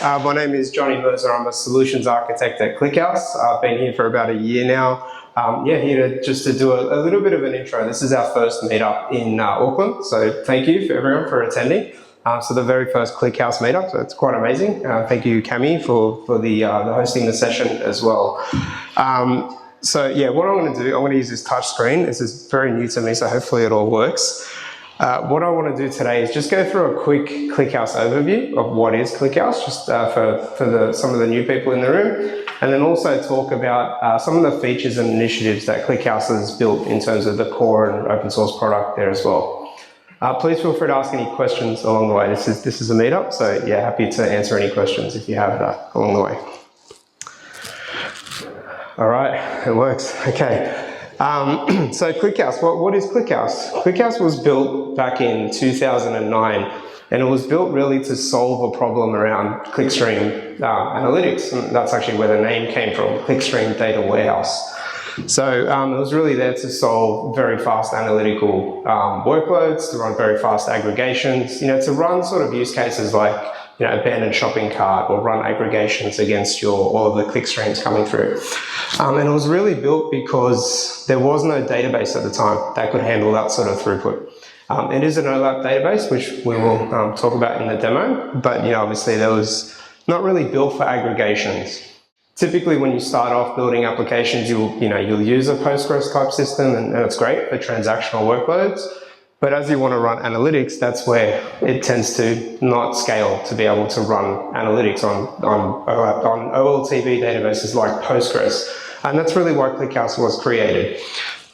My name is Mirza. I'm a solutions architect at ClickHouse. I've been here for about a year now. Here to do a little bit of an intro. This is our first meetup in Auckland, so thank you for everyone for attending. So the very first ClickHouse meetup, so it's quite amazing. Thank you, Cami, for the hosting the session as well. What I'm going to do, I'm going to use this touch screen. This is very new to me, so hopefully it all works. What I want to do today is just go through a quick ClickHouse overview of what is ClickHouse, just for some of the new people in the room, and then also talk about some of the features and initiatives that ClickHouse has built in terms of the core and open source product there as well. Please feel free to ask any questions along the way. This is a meetup, so yeah, happy to answer any questions if you have that along the way. All right, it works. Okay. So ClickHouse, what is ClickHouse? ClickHouse was built back in 2009, and it was built really to solve a problem around clickstream analytics, and that's actually where the name came from, clickstream data warehouse. So it was really there to solve very fast analytical workloads, to run very fast aggregations, to run sort of use cases like abandoned shopping cart, or run aggregations against all of the click streams coming through. And it was really built because there was no database at the time that could handle that sort of throughput. It is an OLAP database, which we will talk about in the demo, but obviously that was not really built for aggregations. Typically, when you start off building applications, you'll use a Postgres type system, and it's great for transactional workloads. But as you want to run analytics, that's where it tends to not scale to be able to run analytics on OLTP databases like Postgres. And that's really why ClickHouse was created.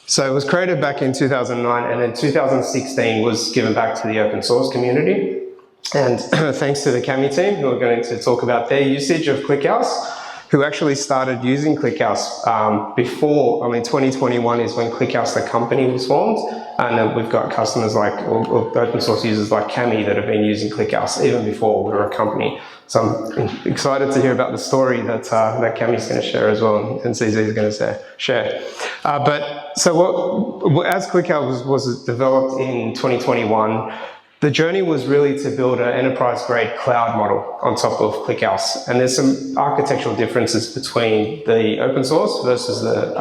So it was created back in 2009, and in 2016 was given back to the open source community. And thanks to the Cami team, who are going to talk about their usage of ClickHouse, who actually started using ClickHouse before, 2021 is when ClickHouse, the company, was formed. And then we've got customers like, or open source users like Cami that have been using ClickHouse even before we were a company. So I'm excited to hear about the story that Cami's going to share as well, and CZ is going to share. As ClickHouse was developed in 2021, the journey was really to build an enterprise-grade cloud model on top of ClickHouse. And there's some architectural differences between the open source versus the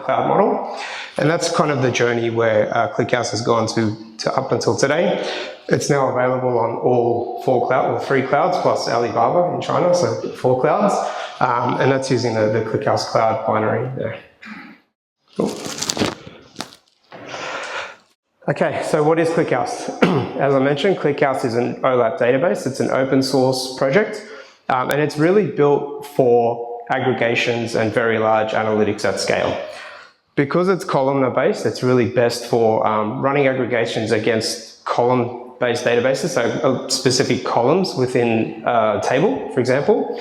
cloud model. And that's kind of the journey where ClickHouse has gone to up until today. It's now available on all three clouds plus Alibaba in China, so 4 clouds. And that's using the ClickHouse cloud binary there. Cool. Okay, so what is ClickHouse? As I mentioned, ClickHouse is an OLAP database. It's an open source project, and it's really built for aggregations and very large analytics at scale. Because it's columnar based, it's really best for running aggregations against column-based databases, so specific columns within a table, for example.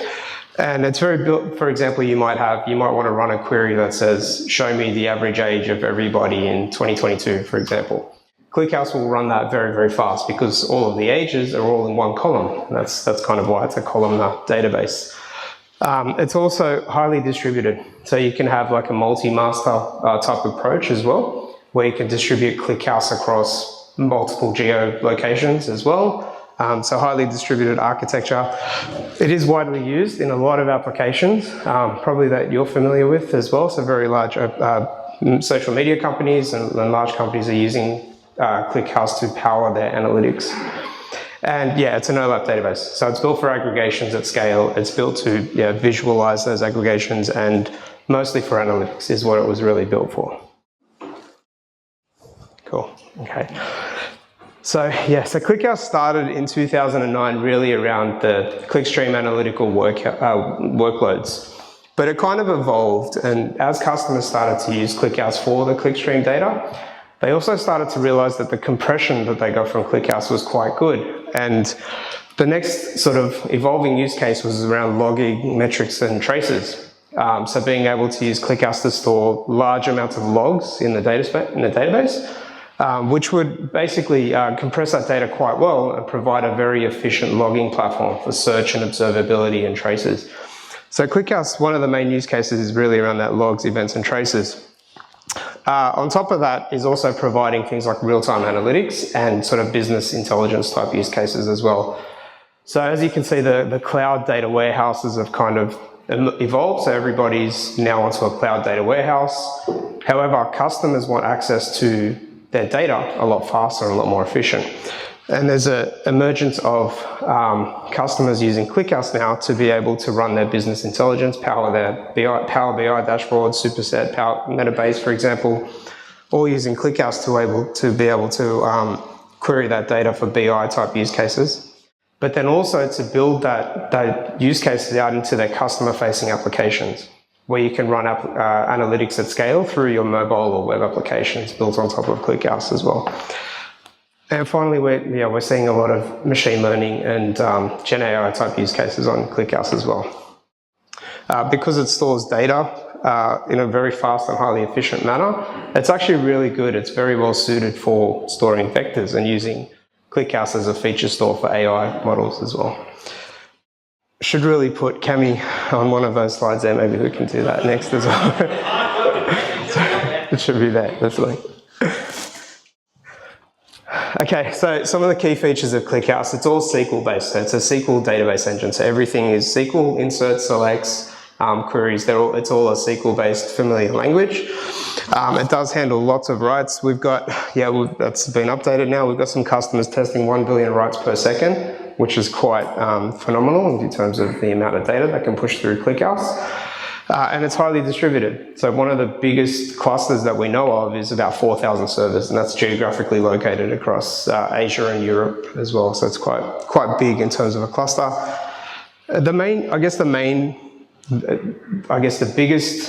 And it's very built, for example, you might want to run a query that says, show me the average age of everybody in 2022, for example. ClickHouse will run that very, very fast because all of the ages are all in one column. That's kind of why it's a columnar database. It's also highly distributed. So you can have like a multi-master type approach as well, where you can distribute ClickHouse across multiple geolocations as well. So highly distributed architecture. It is widely used in a lot of applications, probably that you're familiar with as well. So very large social media companies and large companies are using ClickHouse to power their analytics. And yeah, it's an OLAP database. So it's built for aggregations at scale. It's built to visualize those aggregations, and mostly for analytics is what it was really built for. Cool, okay. So ClickHouse started in 2009 really around the clickstream analytical workloads. But it kind of evolved, and as customers started to use ClickHouse for the clickstream data, they also started to realize that the compression that they got from ClickHouse was quite good. And the next sort of evolving use case was around logging, metrics, and traces. So being able to use ClickHouse to store large amounts of logs in the database, which would basically compress that data quite well and provide a very efficient logging platform for search and observability and traces. So ClickHouse, one of the main use cases is really around that logs, events, and traces. On top of that is also providing things like real-time analytics and sort of business intelligence type use cases as well. So as you can see, the cloud data warehouses have kind of evolved, so everybody's now onto a cloud data warehouse. However, our customers want access to their data a lot faster and a lot more efficient. And there's an emergence of customers using ClickHouse now to be able to run their business intelligence, power their Power BI dashboards, Superset, Power Metabase, for example, all using ClickHouse to be able to query that data for BI type use cases. But then also to build that use cases out into their customer-facing applications, where you can run analytics at scale through your mobile or web applications built on top of ClickHouse as well. And finally, we're seeing a lot of machine learning and Gen AI type use cases on ClickHouse as well. Because it stores data in a very fast and highly efficient manner, it's actually really good. It's very well suited for storing vectors and using ClickHouse as a feature store for AI models as well. Should really put Cami on one of those slides there. Maybe we can do that next as well. So it should be there, definitely. Okay, so some of the key features of ClickHouse, it's all SQL based. So it's a SQL database engine. So everything is SQL, inserts, selects, queries. It's all a SQL based familiar language. It does handle lots of writes. We've got, that's been updated now. We've got some customers testing 1 billion writes per second, which is quite phenomenal in terms of the amount of data that can push through ClickHouse. And it's highly distributed. So one of the biggest clusters that we know of is about 4,000 servers, and that's geographically located across Asia and Europe as well. So it's quite big in terms of a cluster. The biggest,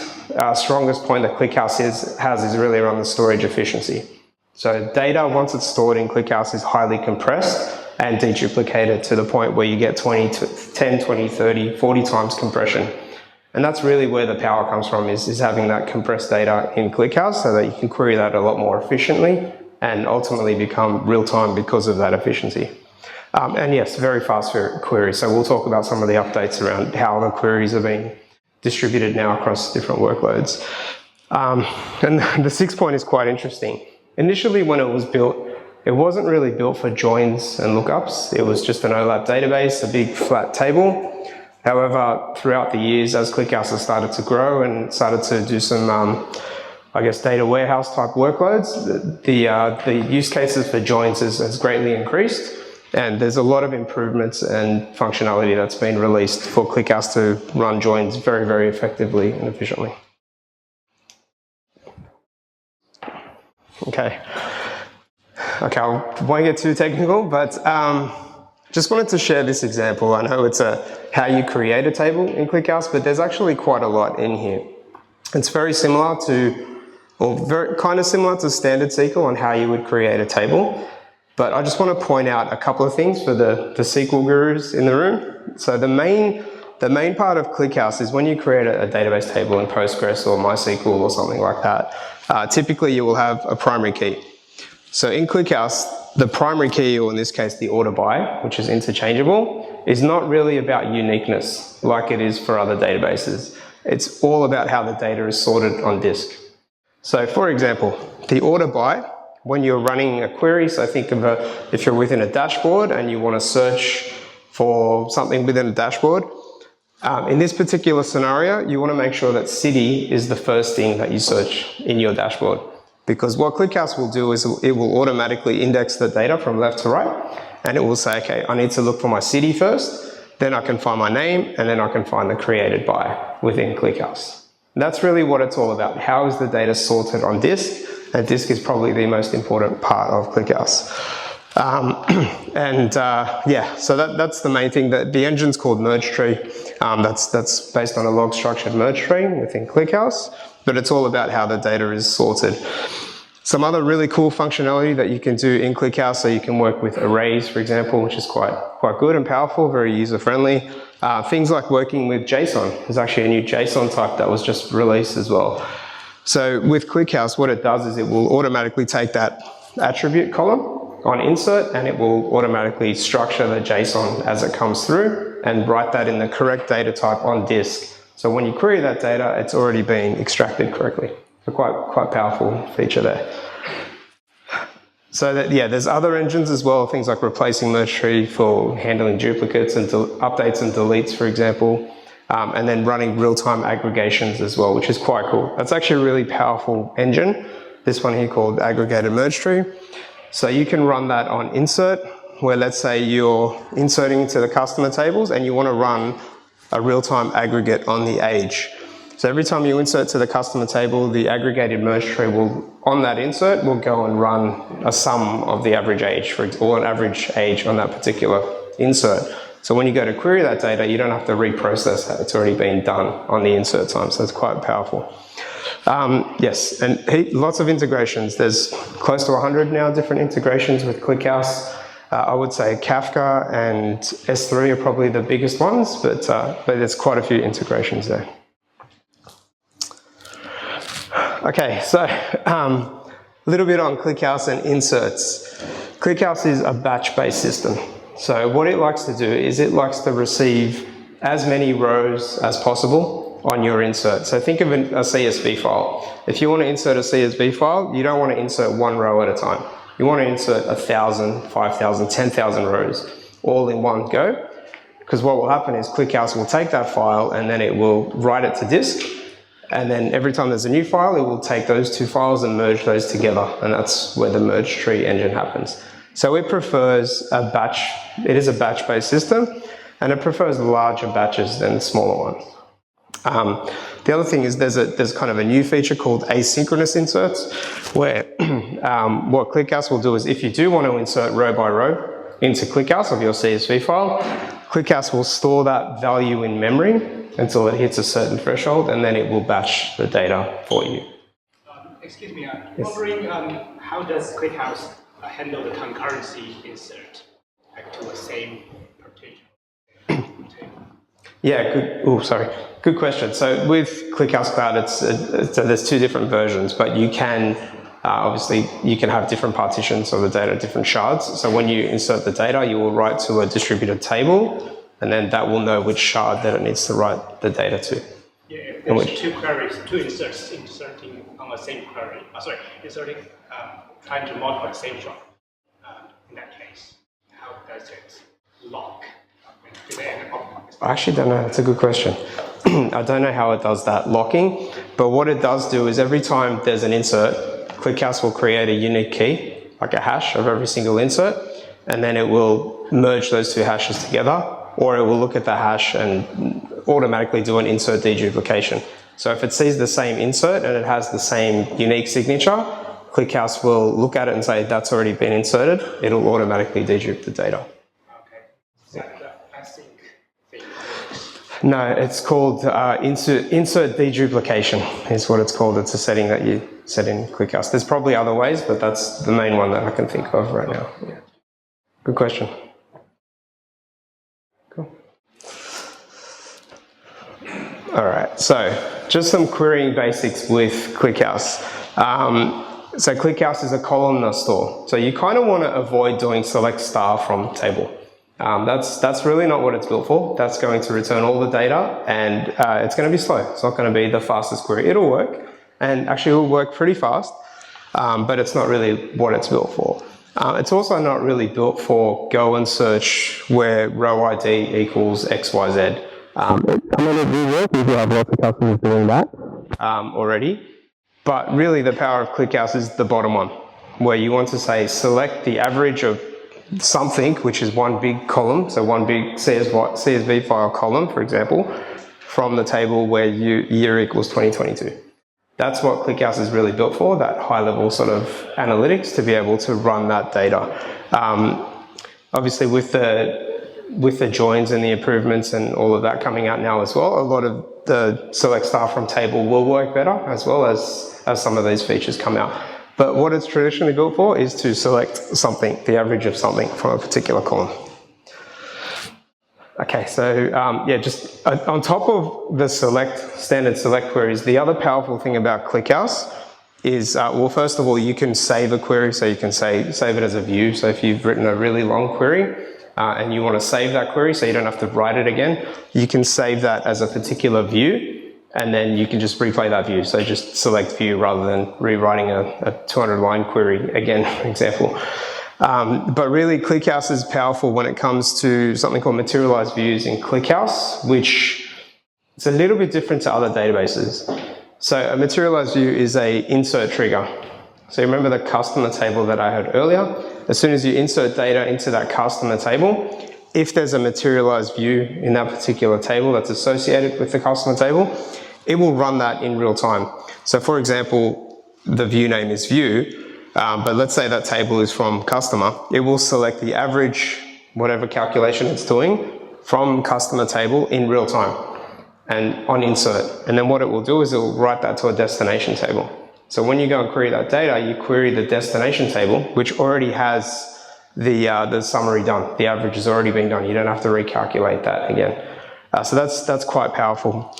strongest point that ClickHouse has is really around the storage efficiency. So data, once it's stored in ClickHouse, is highly compressed and deduplicated to the point where you get 10, 20, 30, 40 times compression. And that's really where the power comes from, is having that compressed data in ClickHouse so that you can query that a lot more efficiently and ultimately become real-time because of that efficiency. And yes, very fast queries. So we'll talk about some of the updates around how the queries are being distributed now across different workloads. And the sixth point is quite interesting. Initially, when it was built, it wasn't really built for joins and lookups. It was just an OLAP database, a big flat table. However, throughout the years, as ClickHouse has started to grow and started to do some, data warehouse type workloads, the use cases for joins has greatly increased. And there's a lot of improvements and functionality that's been released for ClickHouse to run joins very, very effectively and efficiently. Okay, I won't get too technical, but just wanted to share this example. I know it's how you create a table in ClickHouse, but there's actually quite a lot in here. It's very similar to, kind of similar to standard SQL on how you would create a table. But I just want to point out a couple of things for the SQL gurus in the room. So the main part of ClickHouse is when you create a database table in Postgres or MySQL or something like that, typically you will have a primary key. So in ClickHouse, the primary key, or in this case the order by, which is interchangeable, is not really about uniqueness like it is for other databases. It's all about how the data is sorted on disk. So for example, the order by, when you're running a query, so think of if you're within a dashboard and you want to search for something within a dashboard, in this particular scenario, you want to make sure that city is the first thing that you search in your dashboard. Because what ClickHouse will do is it will automatically index the data from left to right, and it will say, okay, I need to look for my city first, then I can find my name, and then I can find the created by within ClickHouse. And that's really what it's all about. How is the data sorted on disk? And disk is probably the most important part of ClickHouse. So that's the main thing. The engine's called merge tree. That's based on a log structured merge tree within ClickHouse, but it's all about how the data is sorted. Some other really cool functionality that you can do in ClickHouse, so you can work with arrays, for example, which is quite good and powerful, very user-friendly. Things like working with JSON. There's actually a new JSON type that was just released as well. So with ClickHouse, what it does is it will automatically take that attribute column on insert, and it will automatically structure the JSON as it comes through and write that in the correct data type on disk. So when you query that data, it's already been extracted correctly. So quite powerful feature there. So that, yeah, there's other engines as well, things like replacing merge tree for handling duplicates and updates and deletes, for example, and then running real-time aggregations as well, which is quite cool. That's actually a really powerful engine, this one here called aggregated merge tree. So you can run that on insert, where let's say you're inserting into the customer tables and you want to run a real-time aggregate on the age. So every time you insert to the customer table, the aggregated merge tree will, on that insert, will go and run a sum of the average age, or an average age on that particular insert. So when you go to query that data, you don't have to reprocess that. It's already been done on the insert time, so it's quite powerful. Yes, and lots of integrations. There's close to 100 now different integrations with ClickHouse. I would say Kafka and S3 are probably the biggest ones, but there's quite a few integrations there. Okay, so a little bit on ClickHouse and inserts. ClickHouse is a batch-based system. So what it likes to do is it likes to receive as many rows as possible on your insert. So think of a CSV file. If you want to insert a CSV file, you don't want to insert one row at a time. You want to insert 1,000, 5,000, 10,000 rows all in one go. Because what will happen is ClickHouse will take that file and then it will write it to disk. And then every time there's a new file, it will take those two files and merge those together. And that's where the merge tree engine happens. So it prefers a batch, it is a batch-based system, and it prefers larger batches than smaller ones. The other thing is there's kind of a new feature called asynchronous inserts, where what ClickHouse will do is if you do want to insert row by row into ClickHouse of your CSV file, ClickHouse will store that value in memory until it hits a certain threshold, and then it will batch the data for you. Excuse me, I'm wondering how does ClickHouse handle the concurrency insert to the same partition? Yeah, good question. So with ClickHouse Cloud, so there's two different versions, but you can obviously you can have different partitions of the data, different shards. So when you insert the data, you will write to a distributed table, and then that will know which shard that it needs to write the data to. Yeah, if there's two queries, two inserts, inserting on the same query. Trying to multiply the same shard. In that case, how does it lock? I actually don't know. That's a good question. I don't know how it does that locking, but what it does do is every time there's an insert, ClickHouse will create a unique key, like a hash of every single insert, and then it will merge those two hashes together, or it will look at the hash and automatically do an insert deduplication. So if it sees the same insert and it has the same unique signature, ClickHouse will look at it and say that's already been inserted. It'll automatically dedupe the data. Okay. Is that the async thing? No, it's called insert deduplication is what it's called. It's a setting that you set in ClickHouse. There's probably other ways, but that's the main one that I can think of right now. Yeah. Good question. Cool. All right, so just some querying basics with ClickHouse. So ClickHouse is a columnar store. So you kind of want to avoid doing select star from table. That's really not what it's built for. That's going to return all the data, and it's going to be slow. It's not going to be the fastest query. It'll work, and actually it will work pretty fast, but it's not really what it's built for. It's also not really built for go and search where row ID equals XYZ. I mean, it will work. We do have lots of customers doing that already. But really the power of ClickHouse is the bottom one, where you want to say select the average of something, which is one big column, so one big CSV file column, for example, from the table where year equals 2022. That's what ClickHouse is really built for, that high-level sort of analytics to be able to run that data. Obviously, with the joins and the improvements and all of that coming out now as well, a lot of the select star from table will work better as well as some of these features come out. But what it's traditionally built for is to select something, the average of something from a particular column. Okay, so yeah, just on top of the standard select queries, the other powerful thing about ClickHouse is, well, first of all, you can save a query, so you can save it as a view. So if you've written a really long query and you want to save that query so you don't have to write it again, you can save that as a particular view, and then you can just replay that view. So just select view rather than rewriting a 200-line query again, for example. But really, ClickHouse is powerful when it comes to something called materialized views in ClickHouse, which is a little bit different to other databases. So a materialized view is a insert trigger. So you remember the customer table that I had earlier? As soon as you insert data into that customer table, if there's a materialized view in that particular table that's associated with the customer table, it will run that in real time. So for example, the view name is view, but let's say that table is from customer. It will select the average, whatever calculation it's doing, from customer table in real time and on insert. And then what it will do is it will write that to a destination table. So when you go and query that data, you query the destination table, which already has the summary done. The average has already been done. You don't have to recalculate that again. So that's quite powerful.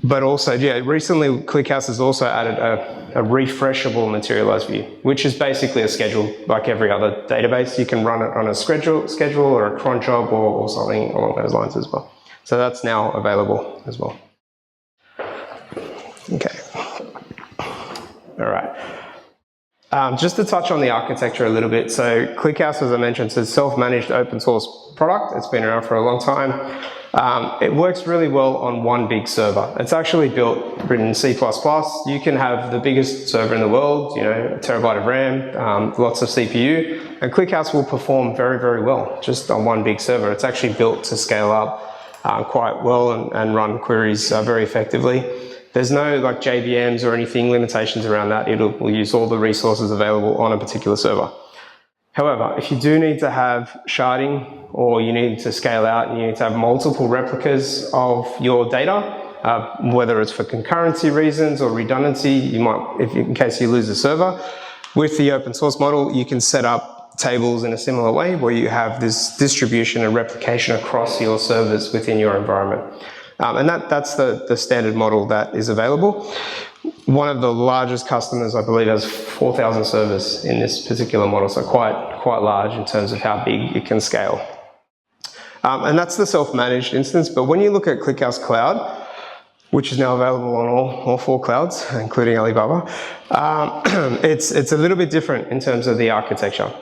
But also, yeah, recently ClickHouse has also added a refreshable materialized view, which is basically a schedule like every other database. You can run it on a schedule or a cron job or something along those lines as well. So that's now available as well. Okay. All right. Just to touch on the architecture a little bit. So ClickHouse, as I mentioned, is a self-managed open source product. It's been around for a long time. It works really well on one big server. It's actually written in C++. You can have the biggest server in the world, you know, a terabyte of RAM, lots of CPU, and ClickHouse will perform very, very well just on one big server. It's actually built to scale up quite well and run queries very effectively. There's no like JVMs or anything limitations around that. It will use all the resources available on a particular server. However, if you do need to have sharding or you need to scale out and you need to have multiple replicas of your data, whether it's for concurrency reasons or redundancy, you might, in case you lose a server, with the open source model, you can set up tables in a similar way where you have this distribution and replication across your servers within your environment. And that's the standard model that is available. One of the largest customers, I believe, has 4,000 servers in this particular model, so quite large in terms of how big it can scale. And that's the self-managed instance, but when you look at ClickHouse Cloud, which is now available on all 4 clouds, including Alibaba, it's a little bit different in terms of the architecture.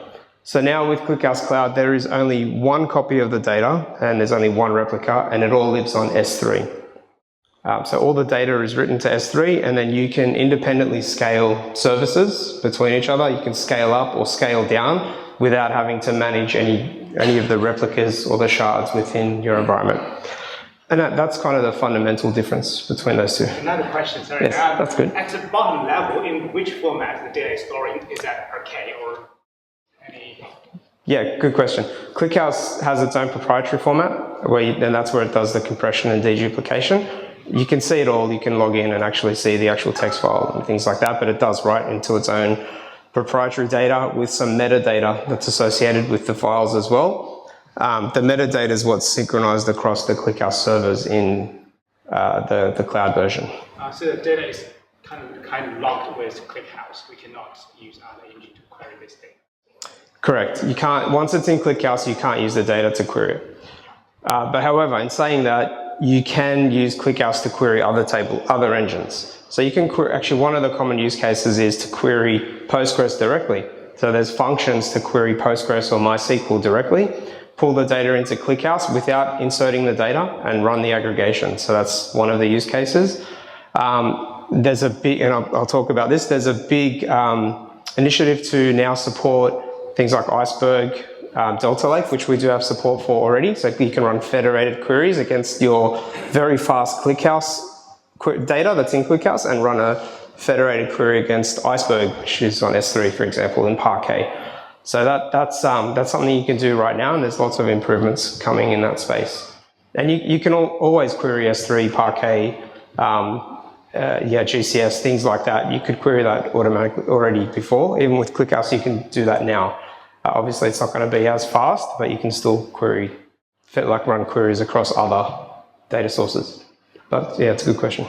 So now with ClickHouse Cloud, there is only one copy of the data and there's only one replica and it all lives on S3. So all the data is written to S3 and then you can independently scale services between each other. You can scale up or scale down without having to manage any of the replicas or the shards within your environment. And that's kind of the fundamental difference between those two. Another question, sorry. Yes, that's good. At the bottom level, in which format the data is storing? Is that Parquet or any? Yeah, good question. ClickHouse has its own proprietary format, and that's where it does the compression and deduplication. You can see it all. You can log in and actually see the actual text file and things like that, but it does write into its own proprietary data with some metadata that's associated with the files as well. The metadata is what's synchronized across the ClickHouse servers in the cloud version. So the data is kind of locked with ClickHouse. We cannot use other engine to query this data. Correct. You can't. Once it's in ClickHouse, you can't use the data to query it. But however, in saying that, you can use ClickHouse to query other engines. So you can actually, one of the common use cases is to query Postgres directly. So there's functions to query Postgres or MySQL directly, pull the data into ClickHouse without inserting the data and run the aggregation. So that's one of the use cases. There's a big, and I'll talk about this, there's a big initiative to now support things like Iceberg, Delta Lake, which we do have support for already. So you can run federated queries against your very fast ClickHouse data that's in ClickHouse and run a federated query against Iceberg, which is on S3, for example, in Parquet. So that's something you can do right now, and there's lots of improvements coming in that space. And you can always query S3, Parquet, GCS, things like that. You could query that automatically already before. Even with ClickHouse, you can do that now. Obviously, it's not going to be as fast, but you can still run queries across other data sources. But yeah, it's a good question.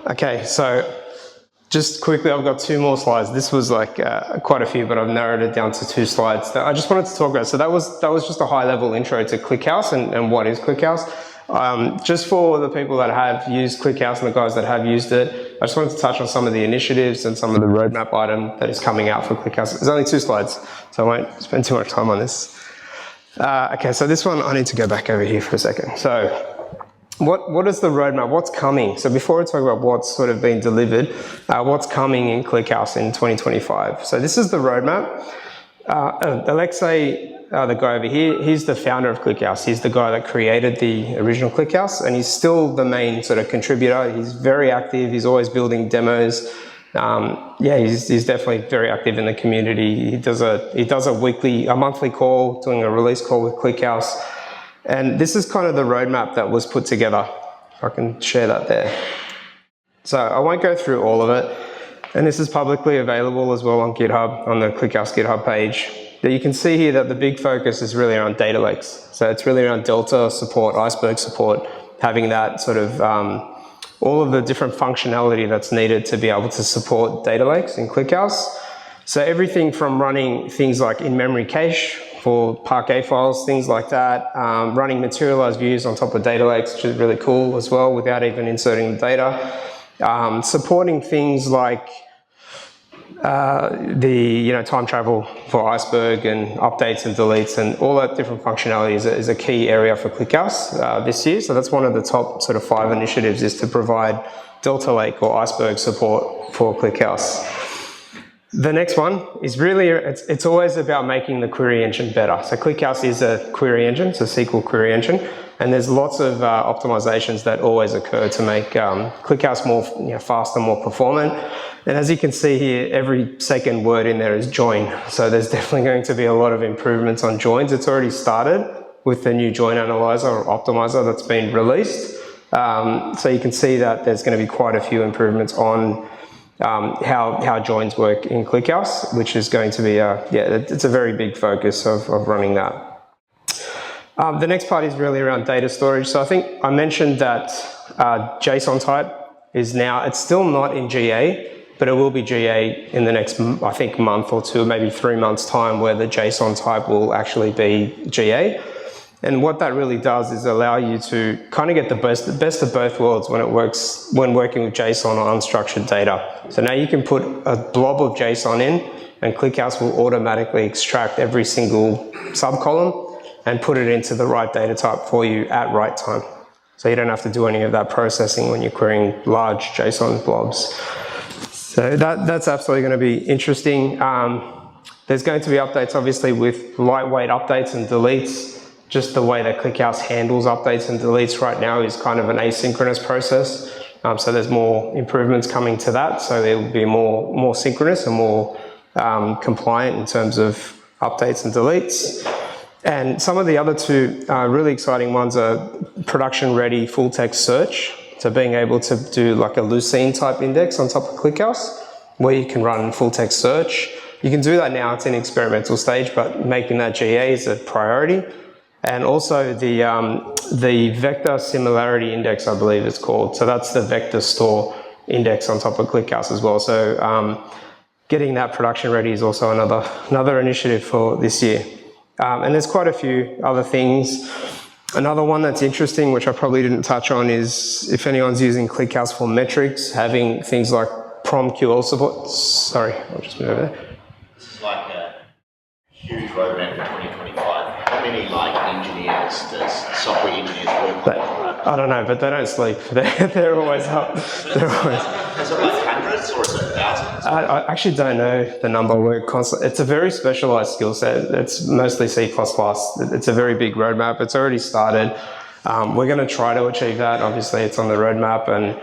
Okay, so Just quickly, I've got 2 more slides. This was like quite a few, but I've narrowed it down to 2 slides that I just wanted to talk about. So that was just a high-level intro to ClickHouse and what is ClickHouse. Just for the people that have used ClickHouse and the guys that have used it, I just wanted to touch on some of the initiatives and some of the roadmap item that is coming out for ClickHouse. There's only 2 slides, so I won't spend too much time on this. Okay, so this one, I need to go back over here for a second. So what is the roadmap? What's coming? So before I talk about what's sort of been delivered, what's coming in ClickHouse in 2025? So this is the roadmap. Alexei, the guy over here, he's the founder of ClickHouse. He's the guy that created the original ClickHouse, and he's still the main sort of contributor. He's very active. He's always building demos. Yeah, he's definitely very active in the community. He does a monthly call, doing a release call with ClickHouse. And this is kind of the roadmap that was put together. If I can share that there. So I won't go through all of it. And this is publicly available as well on GitHub, on the ClickHouse GitHub page. But you can see here that the big focus is really around data lakes. So it's really around Delta support, Iceberg support, having that sort of all of the different functionality that's needed to be able to support data lakes in ClickHouse. So everything from running things like in-memory cache for Parquet files, things like that, running materialized views on top of data lakes, which is really cool as well, without even inserting the data. Supporting things like the time travel for Iceberg and updates and deletes and all that different functionality is a key area for ClickHouse this year. So that's one of the top sort of 5 initiatives, is to provide Delta Lake or Iceberg support for ClickHouse. The next one is really, it's always about making the query engine better. So ClickHouse is a query engine, it's a SQL query engine, and there's lots of optimizations that always occur to make ClickHouse more faster, more performant. And as you can see here, every second word in there is join. So there's definitely going to be a lot of improvements on joins. It's already started with the new join analyzer or optimizer that's been released. So you can see that there's going to be quite a few improvements on how joins work in ClickHouse, which is going to be it's a very big focus of running that. The next part is really around data storage. So I think I mentioned that JSON type is now, it's still not in GA, but it will be GA in the next, I think, month or 2, maybe 3 months time, where the JSON type will actually be GA. And what that really does is allow you to kind of get the best of both worlds when working with JSON or unstructured data. So now you can put a blob of JSON in, and ClickHouse will automatically extract every single subcolumn and put it into the right data type for you at right time. So you don't have to do any of that processing when you're querying large JSON blobs. So that's absolutely going to be interesting. There's going to be updates, obviously, with lightweight updates and deletes. Just the way that ClickHouse handles updates and deletes right now is kind of an asynchronous process. So there's more improvements coming to that. So it will be more synchronous and more compliant in terms of updates and deletes. And some of the other 2 really exciting ones are production-ready full-text search. So being able to do like a Lucene type index on top of ClickHouse, where you can run full-text search. You can do that now, it's in experimental stage, but making that GA is a priority. And also the vector similarity index, I believe it's called. So that's the vector store index on top of ClickHouse as well. So getting that production ready is also another initiative for this year. And there's quite a few other things. Another one that's interesting, which I probably didn't touch on, is if anyone's using ClickHouse for metrics, having things like PromQL support. Sorry, I'll just move over there. This is like a huge roadmap for 2025. How many engineers does software engineers work on? I don't know, but they don't sleep. They're always up. They're always. Is it like hundreds or is it thousands? I actually don't know the number. It's a very specialized skill set. It's mostly C++. It's a very big roadmap. It's already started. We're going to try to achieve that. Obviously, it's on the roadmap, and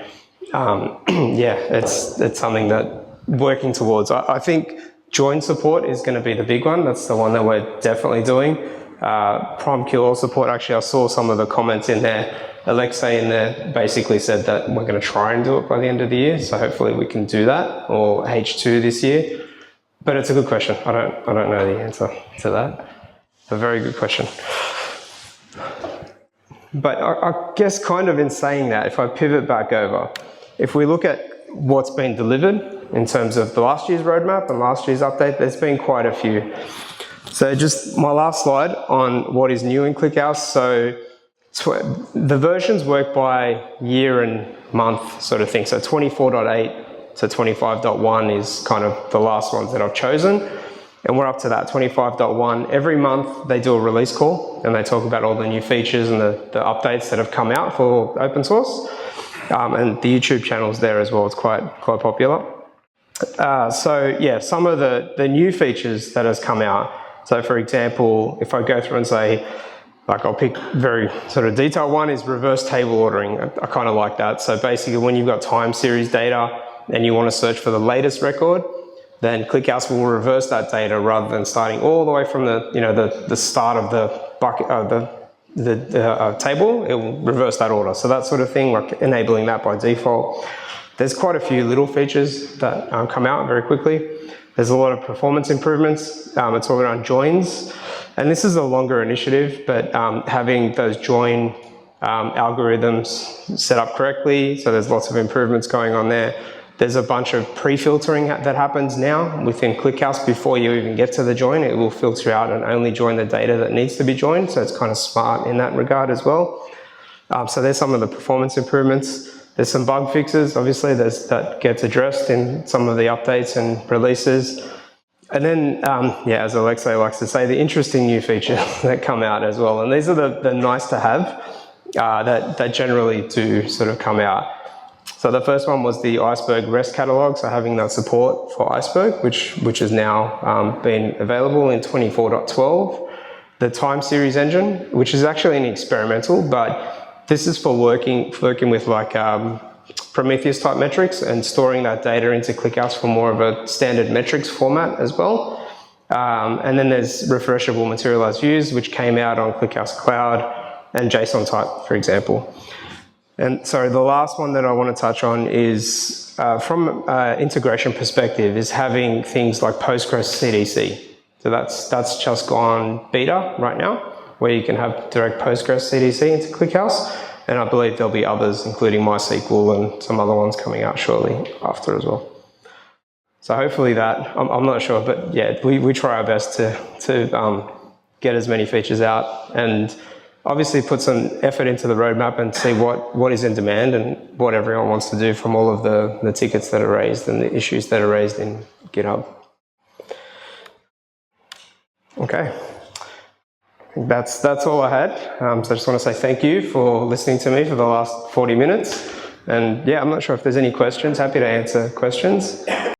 it's something that working towards. I think join support is going to be the big one. That's the one that we're definitely doing. PromQL support, actually, I saw some of the comments in there. Alexei in there basically said that we're going to try and do it by the end of the year, so hopefully we can do that, or H2 this year. But it's a good question. I don't know the answer to that. A very good question. But I guess kind of in saying that, if I pivot back over, if we look at what's been delivered in terms of the last year's roadmap and last year's update. There's been quite a few. So just my last slide on what is new in ClickHouse. So the versions work by year and month sort of thing. So 24.8 to 25.1 is kind of the last ones that I've chosen. And we're up to that 25.1. Every month they do a release call and they talk about all the new features and the updates that have come out for open source. And the YouTube channel's there as well. It's quite popular. So yeah, some of the new features that has come out. So for example, if I go through and say, like I'll pick very sort of detailed one is reverse table ordering. I kind of like that. So basically when you've got time series data and you want to search for the latest record, then ClickHouse will reverse that data rather than starting all the way from the start of the bucket, the table. It will reverse that order. So that sort of thing, like enabling that by default. There's quite a few little features that come out very quickly. There's a lot of performance improvements. It's all around joins. And this is a longer initiative, but having those join algorithms set up correctly. So there's lots of improvements going on there. There's a bunch of pre-filtering that happens now within ClickHouse before you even get to the join. It will filter out and only join the data that needs to be joined. So it's kind of smart in that regard as well. So there's some of the performance improvements. There's some bug fixes, obviously, that gets addressed in some of the updates and releases. And then, yeah, as Alexei likes to say, the interesting new features that come out as well. And these are the nice to have that generally do sort of come out. So the first one was the Iceberg REST catalog, so having that support for Iceberg, which is now been available in 24.12. The time series engine, which is actually an experimental, but this is for working with like Prometheus type metrics and storing that data into ClickHouse for more of a standard metrics format as well. And then there's refreshable materialized views, which came out on ClickHouse Cloud and JSON type, for example. And so the last one that I want to touch on is from integration perspective is having things like Postgres CDC. So that's just gone beta right now, where you can have direct Postgres CDC into ClickHouse. And I believe there'll be others, including MySQL and some other ones coming out shortly after as well. So hopefully that, I'm not sure, but yeah, we try our best to get as many features out and obviously put some effort into the roadmap and see what is in demand and what everyone wants to do from all of the tickets that are raised and the issues that are raised in GitHub. Okay. That's all I had. So I just want to say thank you for listening to me for the last 40 minutes. And yeah, I'm not sure if there's any questions. Happy to answer questions.